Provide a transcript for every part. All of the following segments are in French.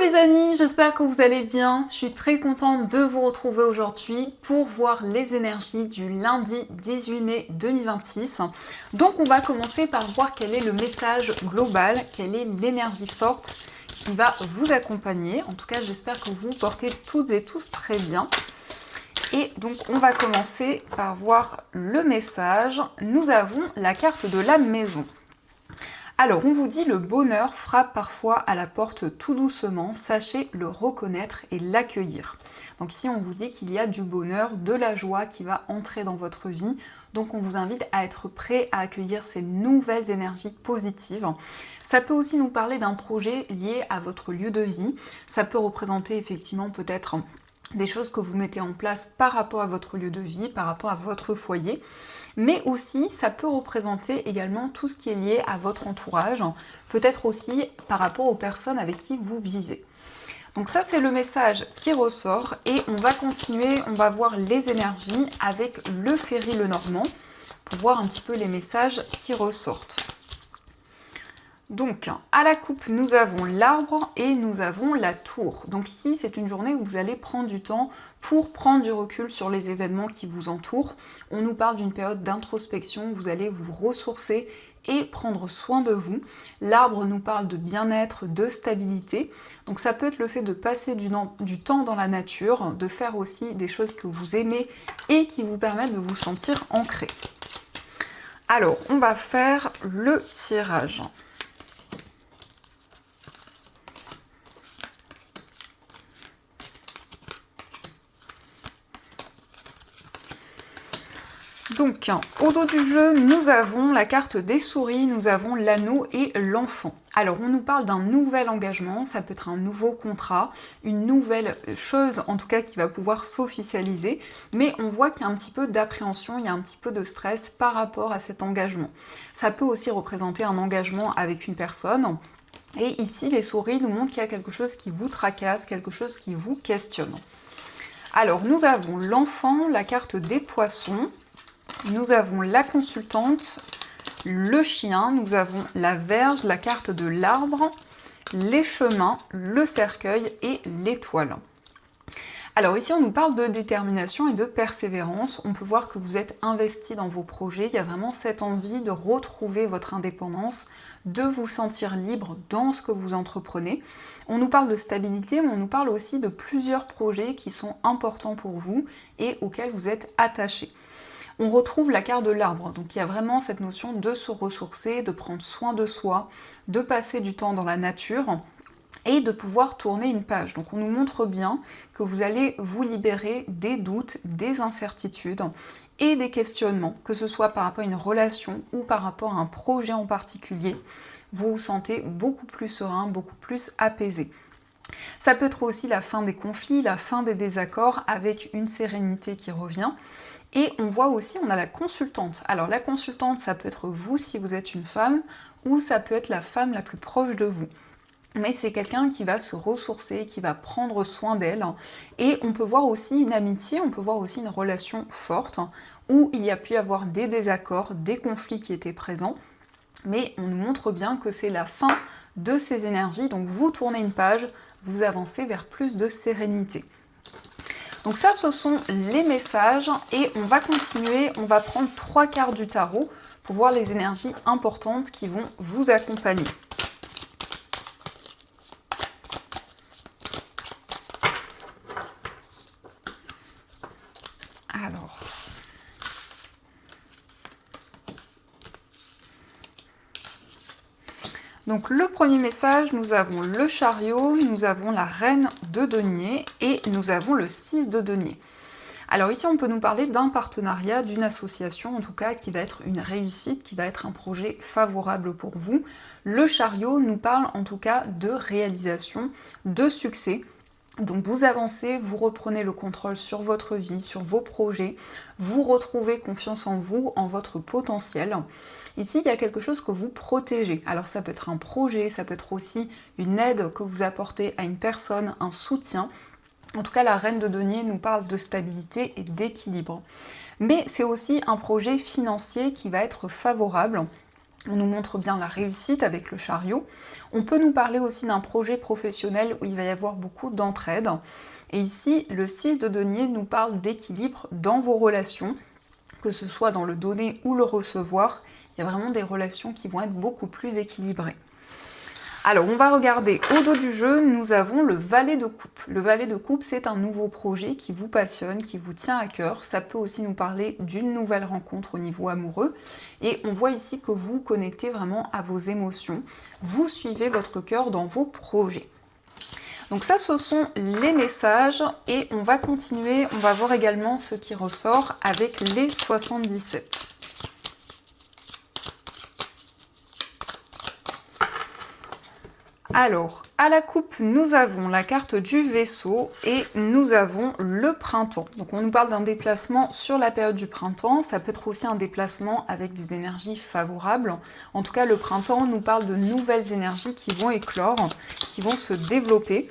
les amis, j'espère que vous allez bien. Je suis très contente de vous retrouver aujourd'hui pour voir les énergies du lundi 18 mai 2026. Donc on va commencer par voir quel est le message global, quelle est l'énergie forte qui va vous accompagner. En tout cas, j'espère que vous portez toutes et tous très bien. Et donc on va commencer par voir le message. Nous avons la carte de la maison. Alors, on vous dit le bonheur frappe parfois à la porte tout doucement, sachez le reconnaître et l'accueillir. Donc ici, on vous dit qu'il y a du bonheur, de la joie qui va entrer dans votre vie. Donc on vous invite à être prêt à accueillir ces nouvelles énergies positives. Ça peut aussi nous parler d'un projet lié à votre lieu de vie. Ça peut représenter effectivement peut-être des choses que vous mettez en place par rapport à votre lieu de vie, par rapport à votre foyer. Mais aussi, ça peut représenter également tout ce qui est lié à votre entourage, peut-être aussi par rapport aux personnes avec qui vous vivez. Donc ça, c'est le message qui ressort et on va continuer, on va voir les énergies avec le Ferry Lenormand pour voir un petit peu les messages qui ressortent. Donc, à la coupe, nous avons l'arbre et nous avons la tour. Donc ici, c'est une journée où vous allez prendre du temps pour prendre du recul sur les événements qui vous entourent. On nous parle d'une période d'introspection où vous allez vous ressourcer et prendre soin de vous. L'arbre nous parle de bien-être, de stabilité. Donc ça peut être le fait de passer du temps dans la nature, de faire aussi des choses que vous aimez et qui vous permettent de vous sentir ancré. Alors, on va faire le tirage. Donc, au dos du jeu, nous avons la carte des souris, nous avons l'anneau et l'enfant. Alors, on nous parle d'un nouvel engagement, ça peut être un nouveau contrat, une nouvelle chose, en tout cas, qui va pouvoir s'officialiser, mais on voit qu'il y a un petit peu d'appréhension, il y a un petit peu de stress par rapport à cet engagement. Ça peut aussi représenter un engagement avec une personne. Et ici, les souris nous montrent qu'il y a quelque chose qui vous tracasse, quelque chose qui vous questionne. Alors, nous avons l'enfant, la carte des poissons. Nous avons la consultante, le chien, nous avons la verge, la carte de l'arbre, les chemins, le cercueil et l'étoile. Alors ici, on nous parle de détermination et de persévérance. On peut voir que vous êtes investi dans vos projets. Il y a vraiment cette envie de retrouver votre indépendance, de vous sentir libre dans ce que vous entreprenez. On nous parle de stabilité, mais on nous parle aussi de plusieurs projets qui sont importants pour vous et auxquels vous êtes attachés. On retrouve la carte de l'arbre, donc il y a vraiment cette notion de se ressourcer, de prendre soin de soi, de passer du temps dans la nature et de pouvoir tourner une page. Donc on nous montre bien que vous allez vous libérer des doutes, des incertitudes et des questionnements, que ce soit par rapport à une relation ou par rapport à un projet en particulier. Vous vous sentez beaucoup plus serein, beaucoup plus apaisé. Ça peut être aussi la fin des conflits, la fin des désaccords avec une sérénité qui revient. Et on voit aussi, on a la consultante. Alors la consultante, ça peut être vous si vous êtes une femme, ou ça peut être la femme la plus proche de vous. Mais c'est quelqu'un qui va se ressourcer, qui va prendre soin d'elle. Et on peut voir aussi une amitié, on peut voir aussi une relation forte, où il y a pu y avoir des désaccords, des conflits qui étaient présents. Mais on nous montre bien que c'est la fin de ces énergies. Donc vous tournez une page, vous avancez vers plus de sérénité. Donc ça, ce sont les messages et on va continuer, on va prendre 3 cartes du tarot pour voir les énergies importantes qui vont vous accompagner. Alors... Donc le premier message, nous avons le chariot, nous avons la reine de denier et nous avons le 6 de denier. Alors ici, on peut nous parler d'un partenariat, d'une association, en tout cas, qui va être une réussite, qui va être un projet favorable pour vous. Le chariot nous parle en tout cas de réalisation, de succès. Donc vous avancez, vous reprenez le contrôle sur votre vie, sur vos projets, vous retrouvez confiance en vous, en votre potentiel. Ici, il y a quelque chose que vous protégez. Alors ça peut être un projet, ça peut être aussi une aide que vous apportez à une personne, un soutien. En tout cas, la reine de denier nous parle de stabilité et d'équilibre. Mais c'est aussi un projet financier qui va être favorable. On nous montre bien la réussite avec le chariot. On peut nous parler aussi d'un projet professionnel où il va y avoir beaucoup d'entraide. Et ici, le 6 de denier nous parle d'équilibre dans vos relations, que ce soit dans le donner ou le recevoir. Il y a vraiment des relations qui vont être beaucoup plus équilibrées. Alors, on va regarder au dos du jeu, nous avons le valet de coupe. Le valet de coupe, c'est un nouveau projet qui vous passionne, qui vous tient à cœur. Ça peut aussi nous parler d'une nouvelle rencontre au niveau amoureux. Et on voit ici que vous connectez vraiment à vos émotions. Vous suivez votre cœur dans vos projets. Donc ça, ce sont les messages. Et on va continuer, on va voir également ce qui ressort avec les 77. Alors, à la coupe, nous avons la carte du vaisseau et nous avons le printemps. Donc on nous parle d'un déplacement sur la période du printemps, ça peut être aussi un déplacement avec des énergies favorables. En tout cas, le printemps nous parle de nouvelles énergies qui vont éclore, qui vont se développer.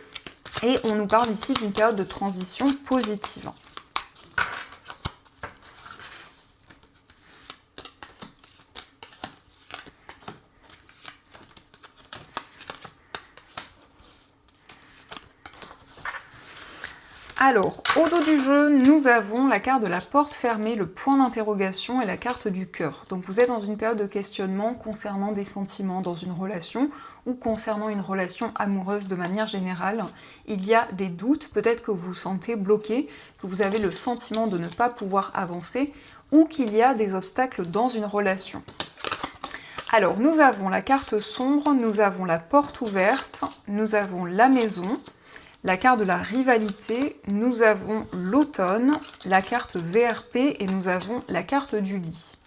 Et on nous parle ici d'une période de transition positive. Alors, au dos du jeu, nous avons la carte de la porte fermée, le point d'interrogation et la carte du cœur. Donc vous êtes dans une période de questionnement concernant des sentiments dans une relation ou concernant une relation amoureuse de manière générale. Il y a des doutes, peut-être que vous vous sentez bloqué, que vous avez le sentiment de ne pas pouvoir avancer ou qu'il y a des obstacles dans une relation. Alors, nous avons la carte sombre, nous avons la porte ouverte, nous avons la maison, la carte de la rivalité, nous avons l'automne, la carte VRP et nous avons la carte du lit.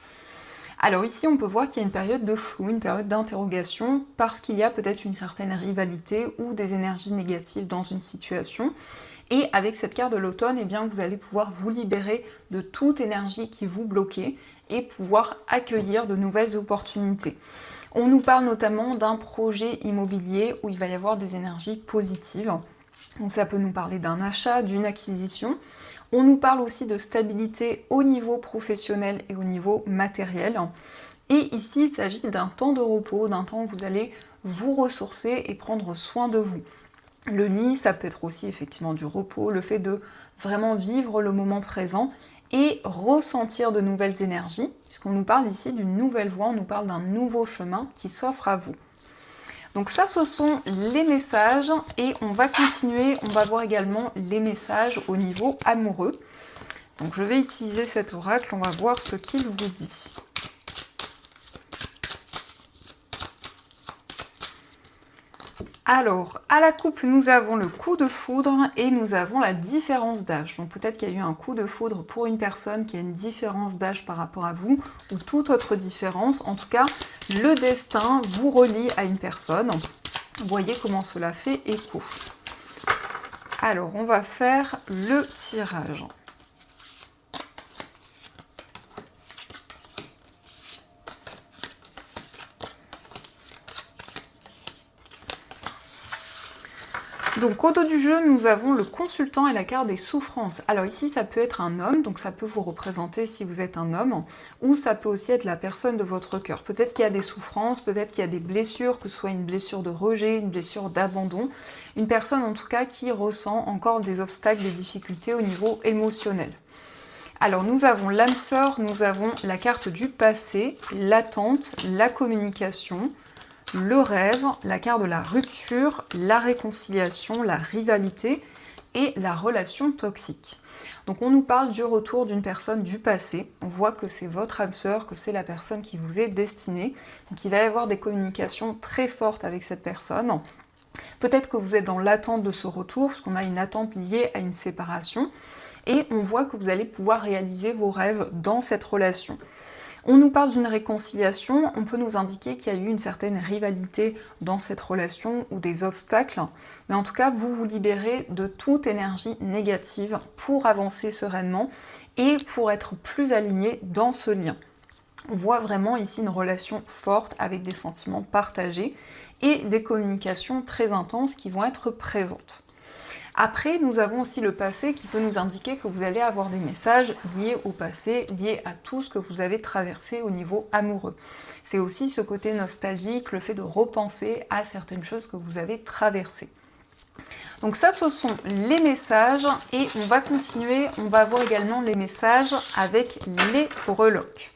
Alors ici, on peut voir qu'il y a une période de flou, une période d'interrogation, parce qu'il y a peut-être une certaine rivalité ou des énergies négatives dans une situation. Et avec cette carte de l'automne, eh bien, vous allez pouvoir vous libérer de toute énergie qui vous bloquait et pouvoir accueillir de nouvelles opportunités. On nous parle notamment d'un projet immobilier où il va y avoir des énergies positives. Donc ça peut nous parler d'un achat, d'une acquisition. On nous parle aussi de stabilité au niveau professionnel et au niveau matériel. Et ici, il s'agit d'un temps de repos, d'un temps où vous allez vous ressourcer et prendre soin de vous. Le lit, ça peut être aussi effectivement du repos, le fait de vraiment vivre le moment présent et ressentir de nouvelles énergies, puisqu'on nous parle ici d'une nouvelle voie, on nous parle d'un nouveau chemin qui s'offre à vous. Donc ça, ce sont les messages et on va continuer, on va voir également les messages au niveau amoureux. Donc je vais utiliser cet oracle, on va voir ce qu'il vous dit. Alors, à la coupe, nous avons le coup de foudre et nous avons la différence d'âge. Donc peut-être qu'il y a eu un coup de foudre pour une personne qui a une différence d'âge par rapport à vous ou toute autre différence. En tout cas, le destin vous relie à une personne. Voyez comment cela fait écho. Alors, on va faire le tirage. Donc au dos du jeu, nous avons le consultant et la carte des souffrances. Alors ici, ça peut être un homme, donc ça peut vous représenter si vous êtes un homme, ou ça peut aussi être la personne de votre cœur. Peut-être qu'il y a des souffrances, peut-être qu'il y a des blessures, que ce soit une blessure de rejet, une blessure d'abandon. Une personne en tout cas qui ressent encore des obstacles, des difficultés au niveau émotionnel. Alors nous avons l'âme sœur, nous avons la carte du passé, l'attente, la communication, le rêve, la carte de la rupture, la réconciliation, la rivalité et la relation toxique. Donc on nous parle du retour d'une personne du passé, on voit que c'est votre âme sœur, que c'est la personne qui vous est destinée, donc il va y avoir des communications très fortes avec cette personne. Peut-être que vous êtes dans l'attente de ce retour, parce qu'on a une attente liée à une séparation, et on voit que vous allez pouvoir réaliser vos rêves dans cette relation. On nous parle d'une réconciliation, on peut nous indiquer qu'il y a eu une certaine rivalité dans cette relation ou des obstacles, mais en tout cas, vous vous libérez de toute énergie négative pour avancer sereinement et pour être plus aligné dans ce lien. On voit vraiment ici une relation forte avec des sentiments partagés et des communications très intenses qui vont être présentes. Après, nous avons aussi le passé qui peut nous indiquer que vous allez avoir des messages liés au passé, liés à tout ce que vous avez traversé au niveau amoureux. C'est aussi ce côté nostalgique, le fait de repenser à certaines choses que vous avez traversées. Donc ça, ce sont les messages et on va continuer, on va voir également les messages avec les breloques.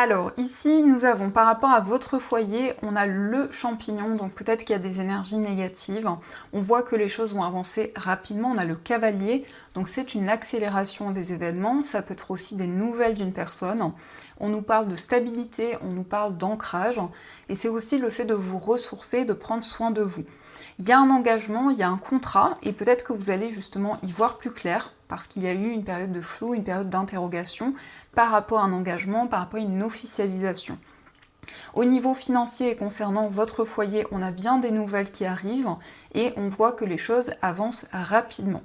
Alors ici, nous avons par rapport à votre foyer, on a le champignon, donc peut-être qu'il y a des énergies négatives. On voit que les choses vont avancer rapidement. On a le cavalier, donc c'est une accélération des événements. Ça peut être aussi des nouvelles d'une personne. On nous parle de stabilité, on nous parle d'ancrage. Et c'est aussi le fait de vous ressourcer, de prendre soin de vous. Il y a un engagement, il y a un contrat, et peut-être que vous allez justement y voir plus clair, parce qu'il y a eu une période de flou, une période d'interrogation par rapport à un engagement, par rapport à une officialisation. Au niveau financier et concernant votre foyer, on a bien des nouvelles qui arrivent, et on voit que les choses avancent rapidement.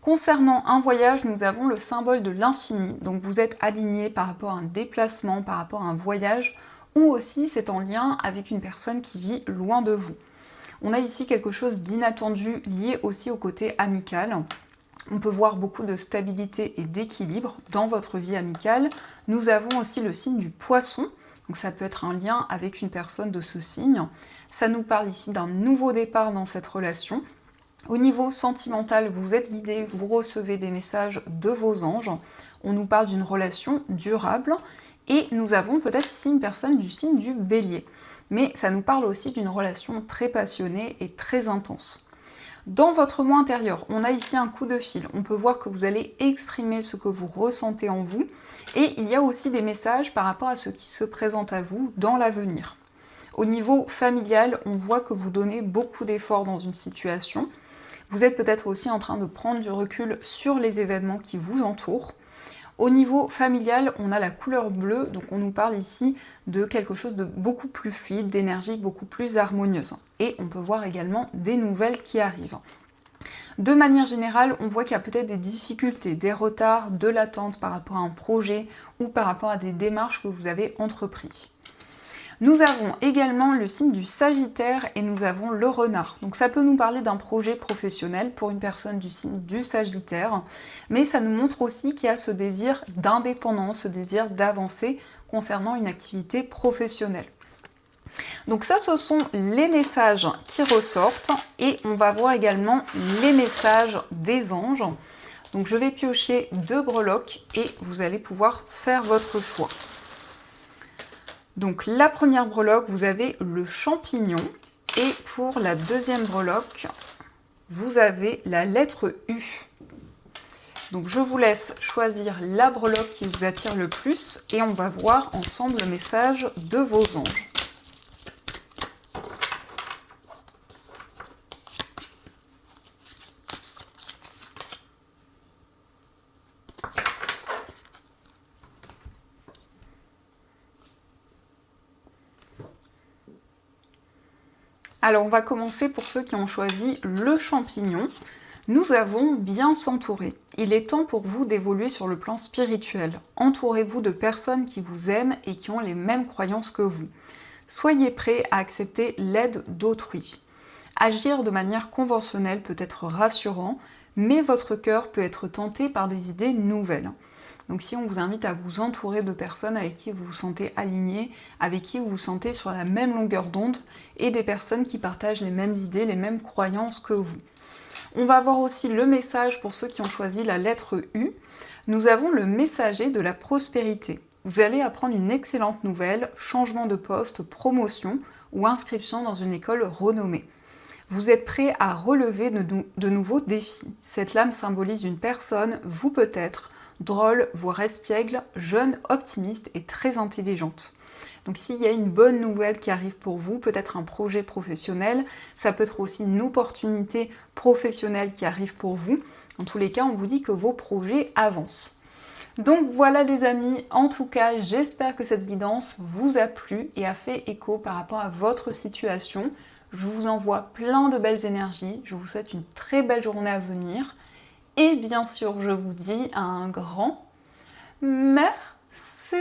Concernant un voyage, nous avons le symbole de l'infini, donc vous êtes aligné par rapport à un déplacement, par rapport à un voyage, ou aussi c'est en lien avec une personne qui vit loin de vous. On a ici quelque chose d'inattendu lié aussi au côté amical. On peut voir beaucoup de stabilité et d'équilibre dans votre vie amicale. Nous avons aussi le signe du poisson, donc ça peut être un lien avec une personne de ce signe. Ça nous parle ici d'un nouveau départ dans cette relation. Au niveau sentimental, vous êtes guidé, vous recevez des messages de vos anges. On nous parle d'une relation durable. Et nous avons peut-être ici une personne du signe du Bélier. Mais ça nous parle aussi d'une relation très passionnée et très intense. Dans votre moi intérieur, on a ici un coup de fil. On peut voir que vous allez exprimer ce que vous ressentez en vous. Et il y a aussi des messages par rapport à ce qui se présente à vous dans l'avenir. Au niveau familial, on voit que vous donnez beaucoup d'efforts dans une situation. Vous êtes peut-être aussi en train de prendre du recul sur les événements qui vous entourent. Au niveau familial, on a la couleur bleue, donc on nous parle ici de quelque chose de beaucoup plus fluide, d'énergie beaucoup plus harmonieuse. Et on peut voir également des nouvelles qui arrivent. De manière générale, on voit qu'il y a peut-être des difficultés, des retards, de l'attente par rapport à un projet ou par rapport à des démarches que vous avez entreprises. Nous avons également le signe du Sagittaire et nous avons le Renard. Donc ça peut nous parler d'un projet professionnel pour une personne du signe du Sagittaire, mais ça nous montre aussi qu'il y a ce désir d'indépendance, ce désir d'avancer concernant une activité professionnelle. Donc ça, ce sont les messages qui ressortent et on va voir également les messages des anges. Donc je vais piocher 2 breloques et vous allez pouvoir faire votre choix. Donc la première breloque, vous avez le champignon et pour la deuxième breloque, vous avez la lettre U. Donc je vous laisse choisir la breloque qui vous attire le plus et on va voir ensemble le message de vos anges. Alors on va commencer pour ceux qui ont choisi le champignon. Nous avons bien s'entourer. Il est temps pour vous d'évoluer sur le plan spirituel. Entourez-vous de personnes qui vous aiment et qui ont les mêmes croyances que vous. Soyez prêts à accepter l'aide d'autrui. Agir de manière conventionnelle peut être rassurant, mais votre cœur peut être tenté par des idées nouvelles. Donc si on vous invite à vous entourer de personnes avec qui vous vous sentez aligné, avec qui vous vous sentez sur la même longueur d'onde, et des personnes qui partagent les mêmes idées, les mêmes croyances que vous. On va voir aussi le message pour ceux qui ont choisi la lettre U. Nous avons le messager de la prospérité. Vous allez apprendre une excellente nouvelle, changement de poste, promotion ou inscription dans une école renommée. Vous êtes prêt à relever de nouveaux défis. Cette lame symbolise une personne, vous peut-être, drôle, voire espiègle, jeune, optimiste et très intelligente. Donc s'il y a une bonne nouvelle qui arrive pour vous, peut-être un projet professionnel, ça peut être aussi une opportunité professionnelle qui arrive pour vous. En tous les cas, on vous dit que vos projets avancent. Donc voilà les amis, en tout cas, j'espère que cette guidance vous a plu et a fait écho par rapport à votre situation. Je vous envoie plein de belles énergies, je vous souhaite une très belle journée à venir Et bien sûr, je vous dis un grand merci.